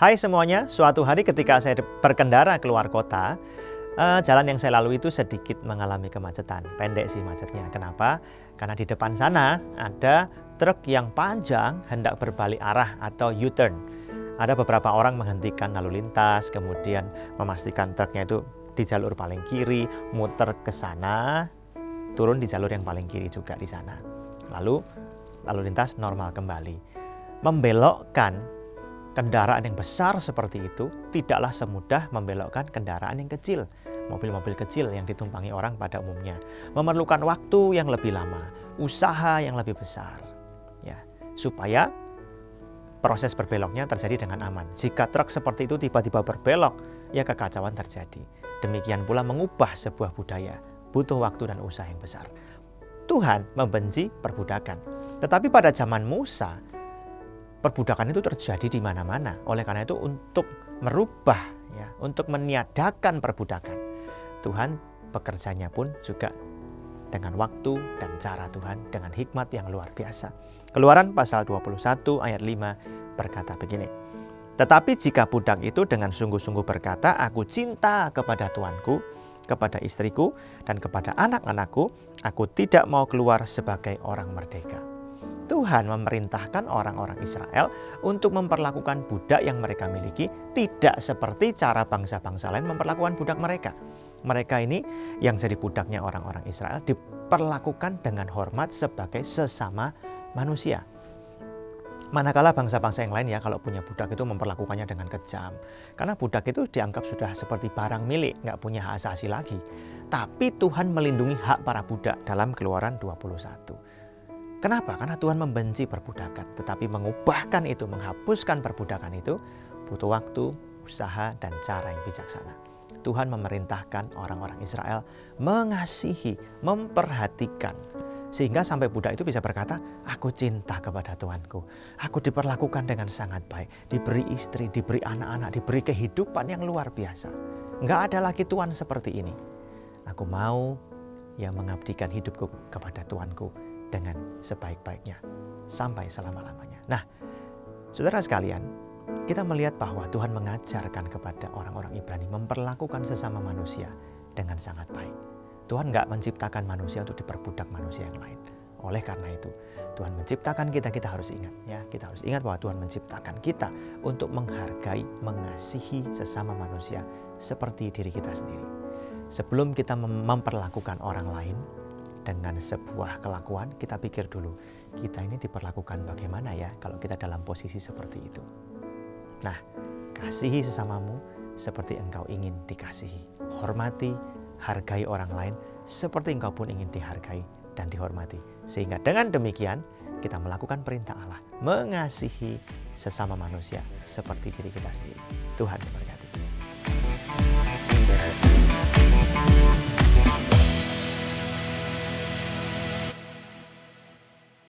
Hai semuanya, suatu hari ketika saya berkendara keluar kota, jalan yang saya lalui itu sedikit mengalami kemacetan. Pendek sih macetnya. Kenapa? Karena di depan sana ada truk yang panjang hendak berbalik arah atau U-turn. Ada beberapa orang menghentikan lalu lintas, kemudian memastikan truknya itu di jalur paling kiri, muter ke sana, turun di jalur yang paling kiri juga di sana. Lalu lintas normal kembali. Membelokkan kendaraan yang besar seperti itu tidaklah semudah membelokkan kendaraan yang kecil. Mobil-mobil kecil yang ditumpangi orang pada umumnya memerlukan waktu yang lebih lama, usaha yang lebih besar, ya, supaya proses berbeloknya terjadi dengan aman. Jika truk seperti itu tiba-tiba berbelok, ya kekacauan terjadi. Demikian pula mengubah sebuah budaya, butuh waktu dan usaha yang besar. Tuhan membenci perbudakan. Tetapi pada zaman Musa, perbudakan itu terjadi di mana-mana. Oleh karena itu untuk merubah, ya, untuk meniadakan perbudakan, Tuhan bekerjanya pun juga dengan waktu dan cara Tuhan dengan hikmat yang luar biasa. Keluaran pasal 21 ayat 5 berkata begini. Tetapi jika budak itu dengan sungguh-sungguh berkata, aku cinta kepada tuanku, kepada istriku, dan kepada anak-anakku, aku tidak mau keluar sebagai orang merdeka. Tuhan memerintahkan orang-orang Israel untuk memperlakukan budak yang mereka miliki tidak seperti cara bangsa-bangsa lain memperlakukan budak mereka. Mereka ini yang jadi budaknya orang-orang Israel diperlakukan dengan hormat sebagai sesama manusia. Manakala bangsa-bangsa yang lain ya kalau punya budak itu memperlakukannya dengan kejam. Karena budak itu dianggap sudah seperti barang milik, nggak punya hak asasi lagi. Tapi Tuhan melindungi hak para budak dalam Keluaran 21. Kenapa? Karena Tuhan membenci perbudakan. Tetapi mengubahkan itu, menghapuskan perbudakan itu butuh waktu, usaha, dan cara yang bijaksana. Tuhan memerintahkan orang-orang Israel mengasihi, memperhatikan. Sehingga sampai budak itu bisa berkata, aku cinta kepada Tuanku. Aku diperlakukan dengan sangat baik. Diberi istri, diberi anak-anak, diberi kehidupan yang luar biasa. Enggak ada lagi Tuhan seperti ini. Aku mau ya mengabdikan hidupku kepada Tuanku dengan sebaik-baiknya sampai selama-lamanya. Nah, saudara sekalian, kita melihat bahwa Tuhan mengajarkan kepada orang-orang Ibrani memperlakukan sesama manusia dengan sangat baik. Tuhan nggak menciptakan manusia untuk diperbudak manusia yang lain. Oleh karena itu, Tuhan menciptakan kita harus ingat, ya, kita harus ingat bahwa Tuhan menciptakan kita untuk menghargai, mengasihi sesama manusia seperti diri kita sendiri. Sebelum kita memperlakukan orang lain dengan sebuah kelakuan, kita pikir dulu, kita ini diperlakukan bagaimana ya kalau kita dalam posisi seperti itu. Nah, kasihi sesamamu seperti engkau ingin dikasihi. Hormati, hargai orang lain seperti engkau pun ingin dihargai dan dihormati. Sehingga dengan demikian kita melakukan perintah Allah, mengasihi sesama manusia seperti diri kita sendiri. Tuhan memberkati.